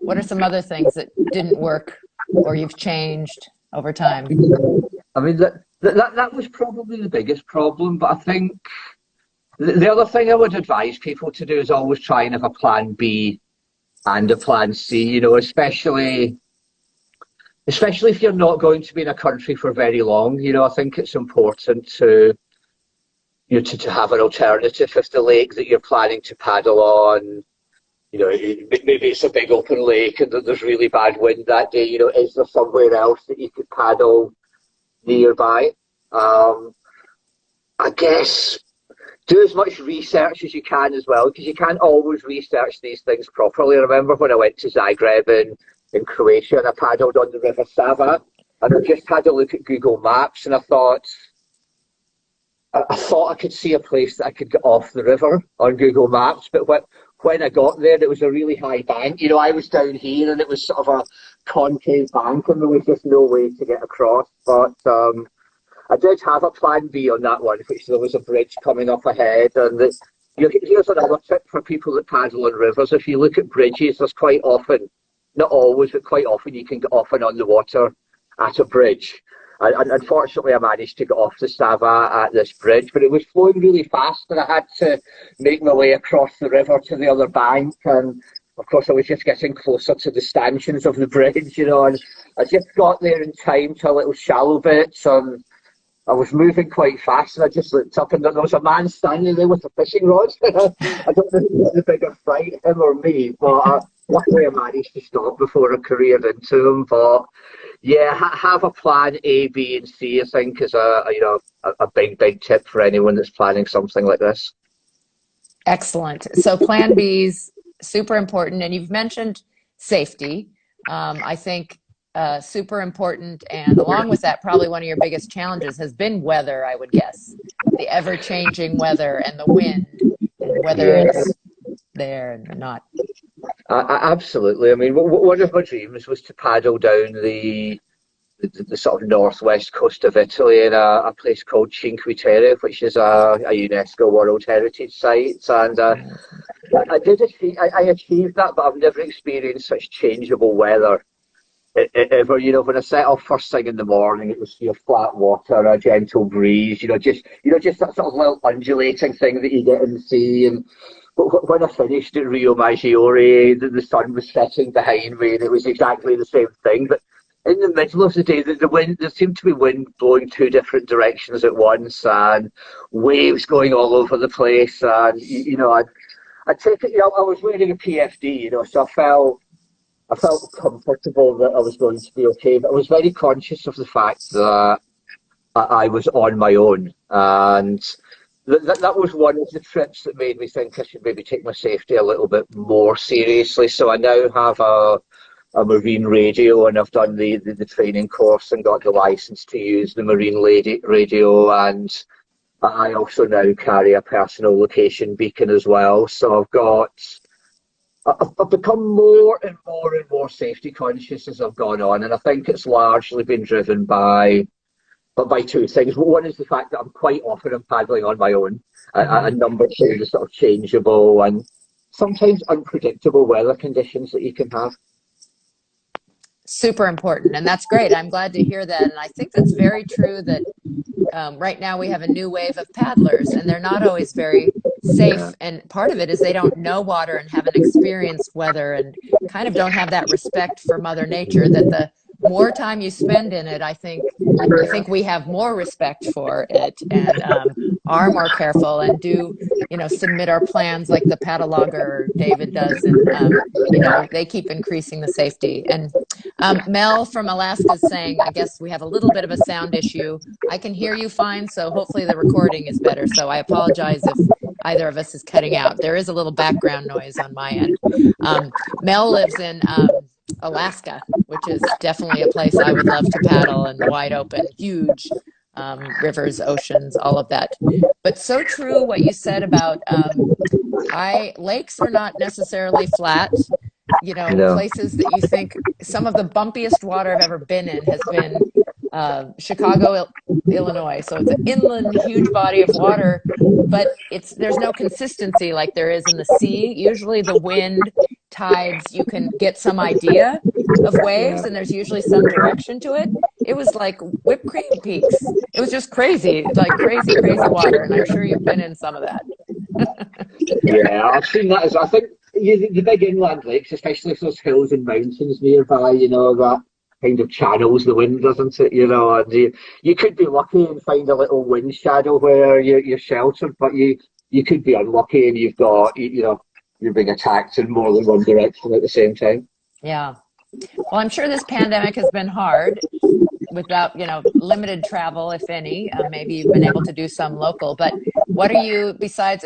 What are some other things that didn't work or you've changed over time? I mean, that was probably the biggest problem, but I think the other thing I would advise people to do is always try and have a plan B and a plan C, especially if you're not going to be in a country for very long. I think it's important to have an alternative. If the lake that you're planning to paddle on, maybe it's a big open lake and there's really bad wind that day, is there somewhere else that you could paddle nearby? I guess do as much research as you can as well, because you can't always research these things properly. I remember when I went to Zagreb in Croatia, and I paddled on the River Sava, and I just had a look at Google Maps, and I thought, I thought I could see a place that I could get off the river on Google Maps, but when I got there, it was a really high bank. I was down here, and it was sort of a concave bank, and there was just no way to get across. But I did have a plan B on that one, which there was a bridge coming up ahead. And here's another tip for people that paddle on rivers. If you look at bridges, there's quite often, not always, but quite often you can get off and on the water at a bridge. And unfortunately, I managed to get off the Sava at this bridge, but it was flowing really fast, and I had to make my way across the river to the other bank. And of course, I was just getting closer to the stanchions of the bridge, and I just got there in time to a little shallow bit. And I was moving quite fast, and I just looked up, and there was a man standing there with a fishing rod. I don't know who was the bigger fright, him or me, but luckily I managed to stop before I careered into him. But yeah, have a plan A, B, and C, I think, is a big tip for anyone that's planning something like this. Excellent. So plan B's super important, and you've mentioned safety. I think super important, and along with that, probably one of your biggest challenges has been weather, I would guess. The ever-changing weather and the wind, and whether it's there or not. Absolutely. I mean, one of my dreams was to paddle down the sort of northwest coast of Italy in a place called Cinque Terre, which is a UNESCO World Heritage Site. And I achieved that, but I've never experienced such changeable weather ever. When I set off first thing in the morning, it was flat water, a gentle breeze, just that sort of little undulating thing that you get in the sea. And but when I finished at Rio Maggiore, the sun was setting behind me, and it was exactly the same thing. But in the middle of the day, the wind, there seemed to be wind blowing two different directions at once, and waves going all over the place. And I take it, I was wearing a PFD, so I felt comfortable that I was going to be okay. But I was very conscious of the fact that I was on my own, and that was one of the trips that made me think I should maybe take my safety a little bit more seriously. So I now have a marine radio, and I've done the training course and got the license to use the marine radio, and I also now carry a personal location beacon as well. So I've become more and more safety conscious as I've gone on, and I think it's largely been driven by two things. One is the fact that I'm quite often paddling on my own, and number two, the sort of changeable and sometimes unpredictable weather conditions that you can have. Super important, and that's great. I'm glad to hear that, and I think that's very true that right now we have a new wave of paddlers, and they're not always very safe, and part of it is they don't know water and haven't experienced weather and kind of don't have that respect for Mother Nature, that the more time you spend in it, I think we have more respect for it, and are more careful, and do submit our plans like the paddle-logger David does, and they keep increasing the safety. And Mel from Alaska is saying, I guess we have a little bit of a sound issue. I can hear you fine, so hopefully the recording is better. So I apologize if either of us is cutting out. There is a little background noise on my end. Mel lives in Alaska, which is definitely a place I would love to paddle, and wide open, huge rivers, oceans, all of that. But so true what you said about lakes are not necessarily flat. Places that you think, some of the bumpiest water I've ever been in has been Chicago, Illinois. So it's an inland, huge body of water, but there's no consistency like there is in the sea. Usually the wind, tides, you can get some idea of waves, and there's usually some direction to it. It was like whipped cream peaks. It was just crazy, like crazy water, and I'm sure you've been in some of that. Yeah, I've seen that. I think the big inland lakes, especially if there's hills and mountains nearby, that kind of channels the wind, doesn't it? And you could be lucky and find a little wind shadow where you're sheltered, but you could be unlucky and you've got, you're being attacked in more than one direction at the same time. Yeah. Well, I'm sure this pandemic has been hard without, limited travel, if any. Maybe you've been able to do some local, but what are you, besides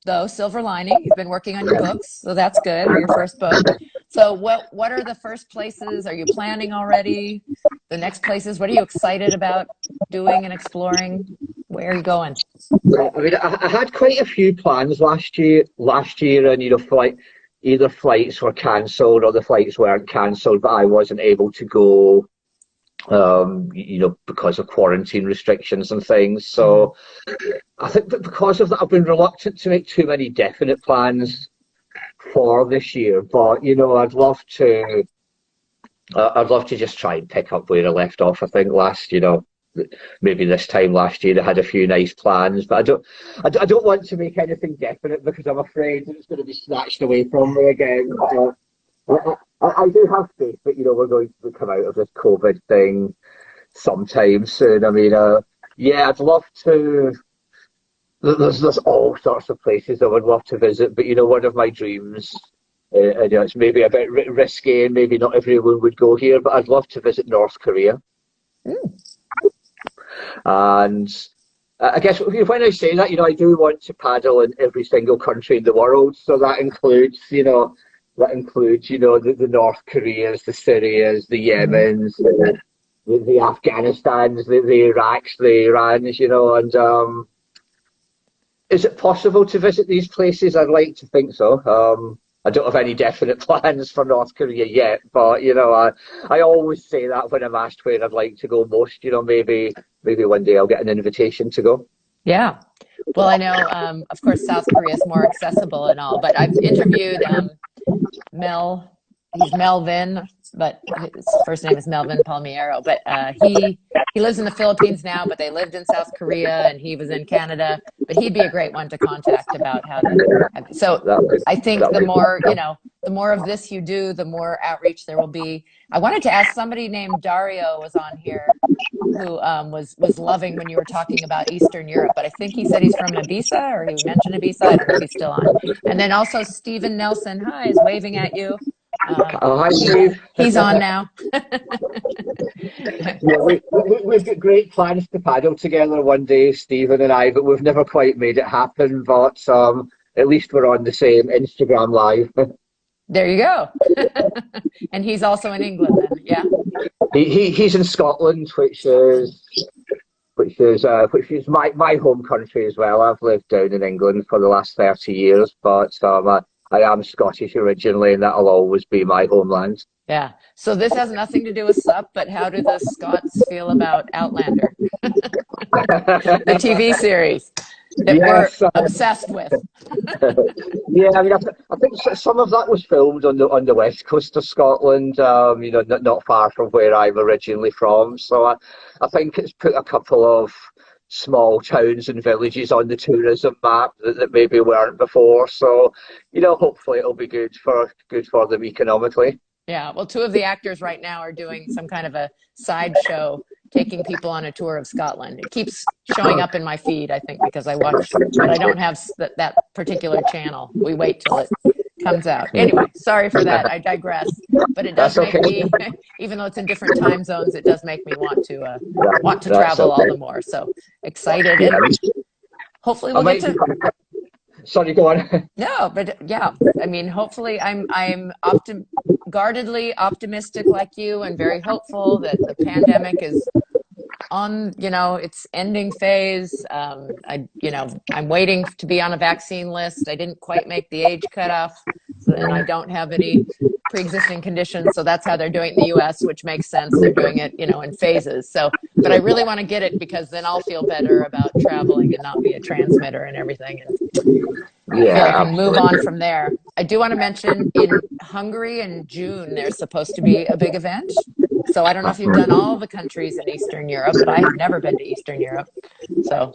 though silver lining, you've been working on your books, so that's good, your first book. So what are the first places? Are you planning already? The next places? What are you excited about doing and exploring? Where are you going? I mean, I had quite a few plans last year, and either flights were cancelled or the flights weren't cancelled, but I wasn't able to go, because of quarantine restrictions and things. So I think that because of that, I've been reluctant to make too many definite plans for this year. But I'd love to just try and pick up where I left off. I think maybe this time last year I had a few nice plans, but I don't want to make anything definite because I'm afraid that it's going to be snatched away from me again. I do have faith that we're going to come out of this COVID thing sometime soon. I mean, I'd love to. There's all sorts of places I would love to visit, but one of my dreams. It's maybe a bit risky, and maybe not everyone would go here, but I'd love to visit North Korea. And I guess when I say that, I do want to paddle in every single country in the world. So that includes, the North Koreas, the Syrias, the Yemens, the Afghanistans, the Iraqs, the Irans, and is it possible to visit these places? I'd like to think so. I don't have any definite plans for North Korea yet, but I always say that when I'm asked where I'd like to go most. Maybe one day I'll get an invitation to go. Yeah. Well, I know, of course, South Korea is more accessible and all, but I've interviewed Mel. He's Melvin, but his first name is Melvin Palmiero. But he lives in the Philippines now, but they lived in South Korea, and he was in Canada. But he'd be a great one to contact about how to. So I think the more of this you do, the more outreach there will be. I wanted to ask, somebody named Dario was on here who was loving when you were talking about Eastern Europe, but I think he said he's from Ibiza, or he mentioned Ibiza. I don't know if he's still on. And then also Stephen Nelson, hi, is waving at you. Hi, Steve. He's on now. We've got great plans to paddle together one day, Stephen and I, but we've never quite made it happen. But at least we're on the same Instagram Live. There you go. And he's also in England then, yeah? He's in Scotland, which is my home country as well. I've lived down in England for the last 30 years, but I am Scottish originally, and that'll always be my homeland. Yeah. So this has nothing to do with Sup, but how do the Scots feel about Outlander, the TV series that we're obsessed with? Yeah, I mean, I think some of that was filmed on the west coast of Scotland, not far from where I'm originally from. So I think it's put a couple of small towns and villages on the tourism map that maybe weren't before. So, hopefully it'll be good for them economically. Yeah, well, two of the actors right now are doing some kind of a sideshow, taking people on a tour of Scotland. It keeps showing up in my feed, I think, because I watch, but I don't have that particular channel. We wait till it comes out. Anyway, sorry for that. I digress. But it does make me, even though it's in different time zones, it does make me want to travel all the more. So excited, and hopefully we'll get to. Sorry, go on. No, but yeah, I mean, hopefully I'm guardedly optimistic like you, and very hopeful that the pandemic is on, its ending phase. I'm waiting to be on a vaccine list. I didn't quite make the age cutoff, and I don't have any pre-existing conditions. So that's how they're doing it in the US, which makes sense. They're doing it, in phases. So, but I really want to get it because then I'll feel better about traveling and not be a transmitter and everything. And I can move on from there. I do want to mention in Hungary in June, there's supposed to be a big event. So I don't know if you've done all the countries in Eastern Europe, but I have never been to Eastern Europe. So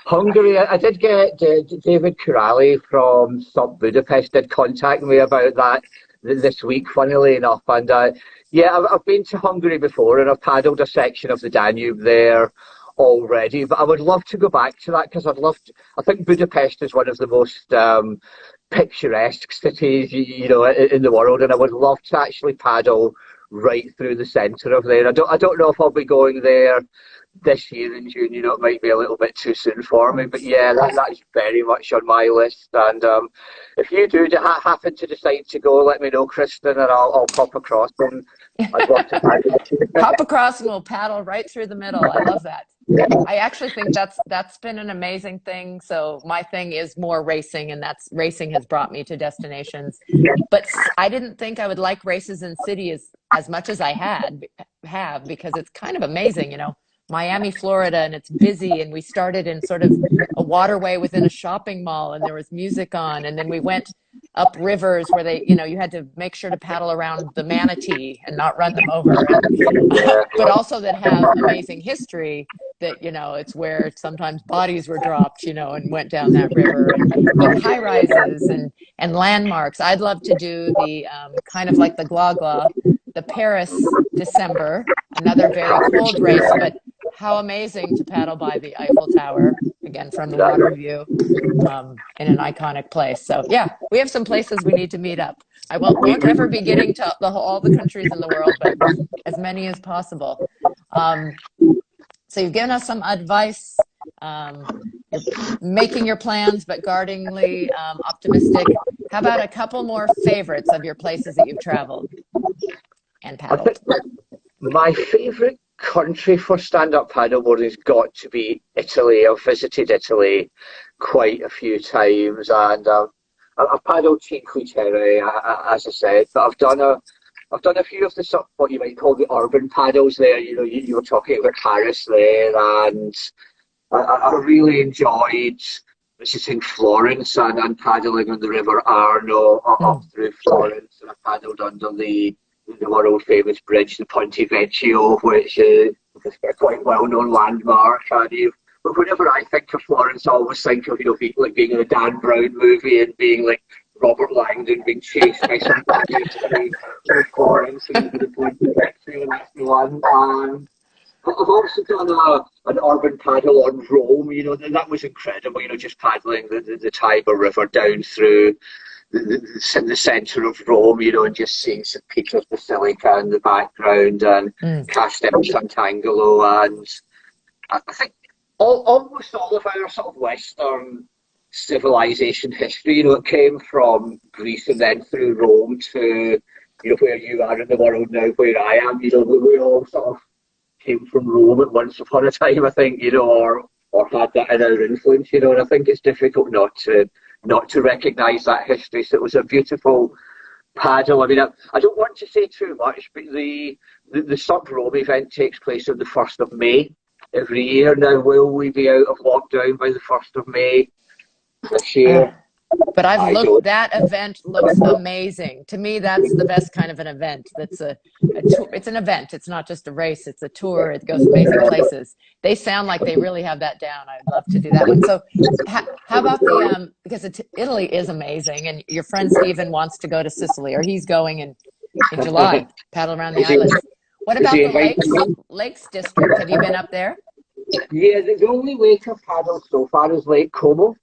Hungary, I did get David Kurali from Sup Budapest did contact me about that this week, funnily enough. And I've been to Hungary before, and I've paddled a section of the Danube there already, but I would love to go back to that because I think Budapest is one of the most picturesque cities, in the world, and I would love to actually paddle right through the centre of there. I don't know if I'll be going there this year in June. You know, it might be a little bit too soon for me, but yeah, that's very much on my list. And if you do happen to decide to go, let me know, Kristin, and I'll pop across. And I'd love to Pop across and we'll paddle right through the middle. I love that. I actually think that's been an amazing thing. So my thing is more racing, and that's racing has brought me to destinations. But I didn't think I would like races in cities as much as I have, because it's kind of amazing, you know. Miami, Florida, and it's busy, and we started in sort of a waterway within a shopping mall, and there was music on, and then we went up rivers where they, you know, you had to make sure to paddle around the manatee and not run them over, but also that have amazing history, that, you know, it's where sometimes bodies were dropped, you know, and went down that river, but high rises and landmarks. I'd love to do the kind of like the Gla, the Paris December, another very cold race, but how amazing to paddle by the Eiffel Tower, again, from the water view, in an iconic place. So yeah, we have some places we need to meet up. I won't ever be getting to all the countries in the world, but as many as possible. So you've given us some advice, you're making your plans, but guardingly optimistic. How about a couple more favorites of your places that you've traveled and paddled? My favourite country for stand-up paddleboarding has got to be Italy. I've visited Italy quite a few times, and I've paddled Cinque Terre, as I said, but I've done a few of the sort of what you might call the urban paddles there. You know, you were talking about Paris there, and I really enjoyed visiting Florence and paddling on the River Arno up through Florence, and I paddled under the world famous bridge, the Ponte Vecchio, which is a quite well known landmark. But whenever I think of Florence, I always think of, you know, like being in a Dan Brown movie and being like Robert Langdon being chased by some baggage through Florence and the Ponte Vecchio, and that's the one. I've also done an urban paddle on Rome. You know, that was incredible. You know, just paddling the Tiber River down through the centre of Rome, you know, and just seeing St. Peter's Basilica in the background, and Castel Sant'Angelo, and I think almost all of our sort of Western civilization history, you know, it came from Greece and then through Rome to, you know, where you are in the world now, where I am. You know, we all sort of came from Rome at once upon a time, I think, you know, or had that in our influence, you know, and I think it's difficult not to recognise that history. So it was a beautiful paddle. I mean, I don't want to say too much, but the Sup Rome event takes place on the 1st of May every year. Now, will we be out of lockdown by the 1st of May this year? But I've looked, that event looks amazing. To me, that's the best kind of an event. That's a tour. It's an event. It's not just a race. It's a tour. It goes amazing places. They sound like they really have that down. I'd love to do that one. So how about the, because Italy is amazing, and your friend Stephen wants to go to Sicily, or he's going in July, paddle around the islands. What about the Lakes District? Have you been up there? Yeah, the only lake I've paddled so far is Lake Como.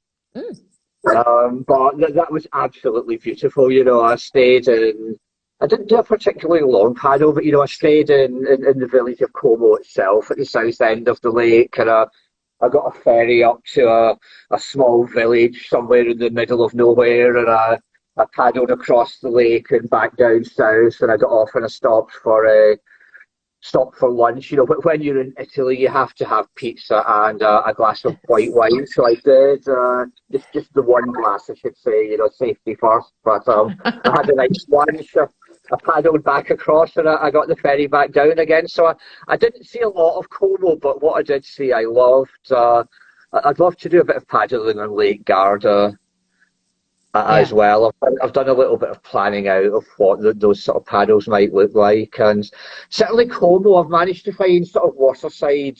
But that was absolutely beautiful. You know, I didn't do a particularly long paddle, but, you know, I stayed in the village of Como itself at the south end of the lake, and I got a ferry up to a small village somewhere in the middle of nowhere, and I paddled across the lake and back down south, and I got off and I stopped for lunch. You know, but when you're in Italy, you have to have pizza and a glass of white wine. So I did, just the one glass, I should say, you know, safety first. But I had a nice lunch. I paddled back across, and I got the ferry back down again. So I didn't see a lot of Como, but what I did see, I loved. I'd love to do a bit of paddling on Lake Garda as well. I've done a little bit of planning out of what those sort of paddles might look like, and certainly Como, I've managed to find sort of waterside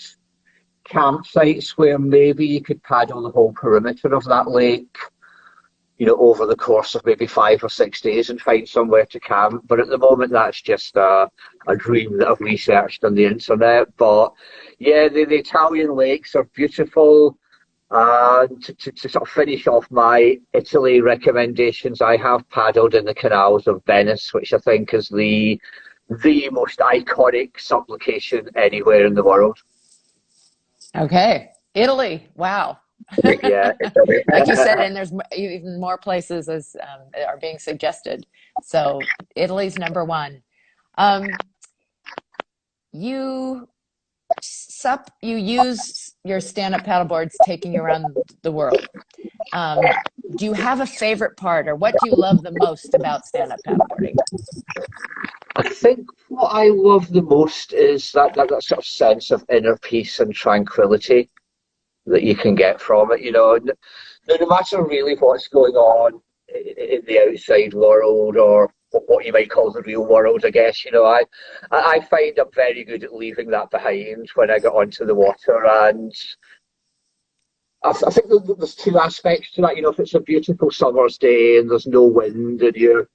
campsites where maybe you could paddle the whole perimeter of that lake, you know, over the course of maybe 5 or 6 days and find somewhere to camp. But at the moment, that's just a dream that I've researched on the internet. But yeah, the Italian lakes are beautiful. To sort of finish off my Italy recommendations, I have paddled in the canals of Venice, which I think is the the most iconic sup location anywhere in the world. Okay. Italy. Wow. Yeah. Like you said, and there's even more places as are being suggested. So Italy's number one. Um, you you use your stand-up paddleboards taking you around the world. Do you have a favorite part, or what do you love the most about stand-up paddleboarding? I think what I love the most is that sort of sense of inner peace and tranquility that you can get from it. No matter really what's going on in the outside world or what you might call the real world, I guess. I find I'm very good at leaving that behind when I get onto the water, and I think there's two aspects to that. If it's a beautiful summer's day and there's no wind and you're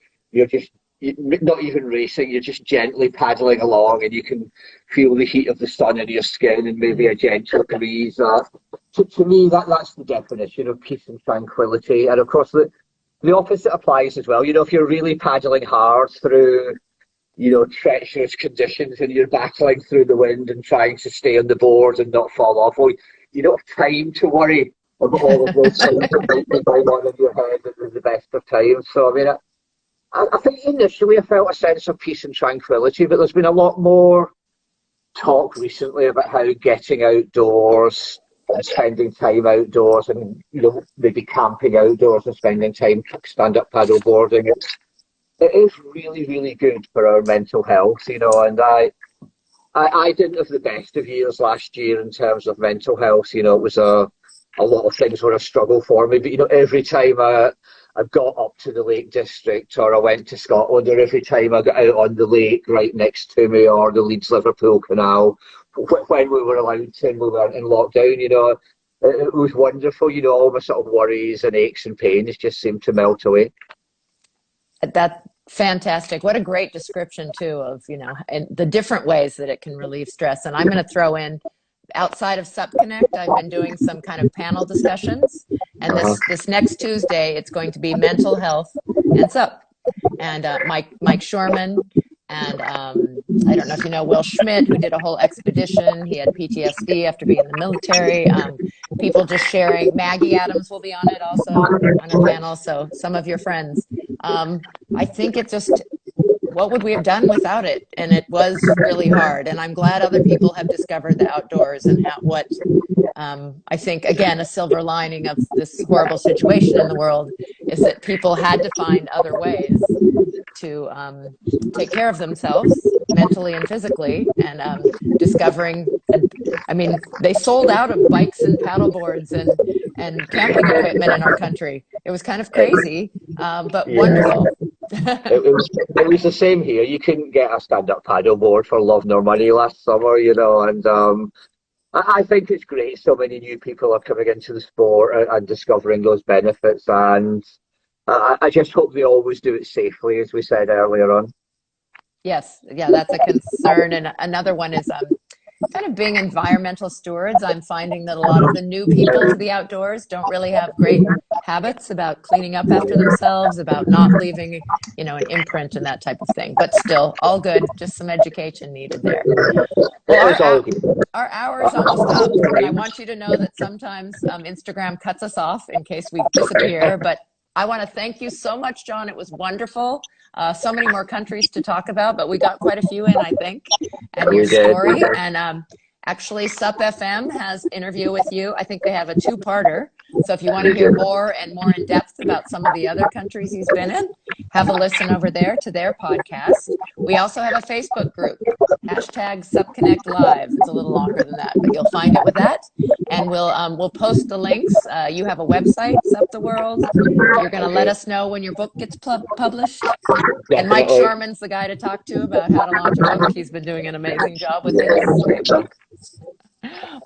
just not even racing, you're just gently paddling along and you can feel the heat of the sun in your skin and maybe a gentle breeze. To me, that's the definition of peace and tranquility. And of course, the opposite applies as well. If you're really paddling hard through, treacherous conditions and you're battling through the wind and trying to stay on the board and not fall off, well, you don't have time to worry about all of those things that might be going on in your head at the best of times. So, I think initially I felt a sense of peace and tranquility, but there's been a lot more talk recently about how getting outdoors and spending time outdoors and, maybe camping outdoors and spending time stand-up paddle boarding, it is really, really good for our mental health, and I didn't have the best of years last year in terms of mental health. It was a lot of things were a struggle for me, but, every time I got up to the Lake District or I went to Scotland, or every time I got out on the lake right next to me or the Leeds-Liverpool Canal, when we were allowed to and we weren't in lockdown, it was wonderful. All the sort of worries and aches and pains just seemed to melt away. That's fantastic. What a great description too of, and the different ways that it can relieve stress. And I'm going to throw in, outside of Supconnect, I've been doing some kind of panel discussions, and this next Tuesday it's going to be mental health and Sup. And Mike Sherman and I don't know if you know Will Schmidt, who did a whole expedition. He had PTSD after being in the military. People just sharing. Maggie Adams will be on it also on a panel. So some of your friends. I think it just, what would we have done without it? And it was really hard. And I'm glad other people have discovered the outdoors and I think, again, a silver lining of this horrible situation in the world is that people had to find other ways to take care of themselves mentally and physically, and discovering, they sold out of bikes and paddle boards and camping equipment in our country. It was kind of crazy, but wonderful. It was the same here. You couldn't get a stand-up paddle board for love nor money last summer, and I think it's great so many new people are coming into the sport and discovering those benefits, and I just hope they always do it safely, as we said earlier on. Yes, yeah, that's a concern. And another one is kind of being environmental stewards. I'm finding that a lot of the new people to the outdoors don't really have great habits about cleaning up after themselves, about not leaving, an imprint and that type of thing. But still, all good. Just some education needed there. Well, our hour is almost up, and I want you to know that sometimes Instagram cuts us off in case we disappear. But I want to thank you so much, John. It was wonderful. So many more countries to talk about, but we got quite a few in, I think, and your story. And actually, Sup FM has an interview with you. I think they have a two-parter. So if you want to hear more and more in depth about some of the other countries he's been in, have a listen over there to their podcast. We also have a Facebook group, #Supconnect Live. It's a little longer than that, but you'll find it with that. And we'll post the links. You have a website, Sup the World. You're going to let us know when your book gets published. And Mike Sherman's the guy to talk to about how to launch a book. He's been doing an amazing job with his book.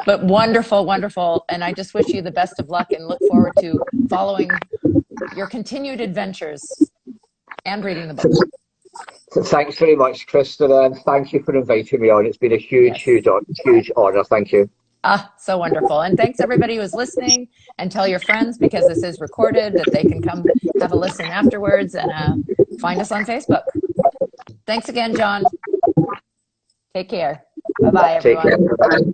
But wonderful, wonderful. And I just wish you the best of luck and look forward to following your continued adventures and reading the book. Thanks very much, Kristin, and thank you for inviting me on. It's been a huge honor. Thank you. So wonderful. And thanks everybody who's listening, and tell your friends, because this is recorded, that they can come have a listen afterwards, and find us on Facebook. Thanks again, John. Take care. Bye-bye, Take care. everyone. Bye.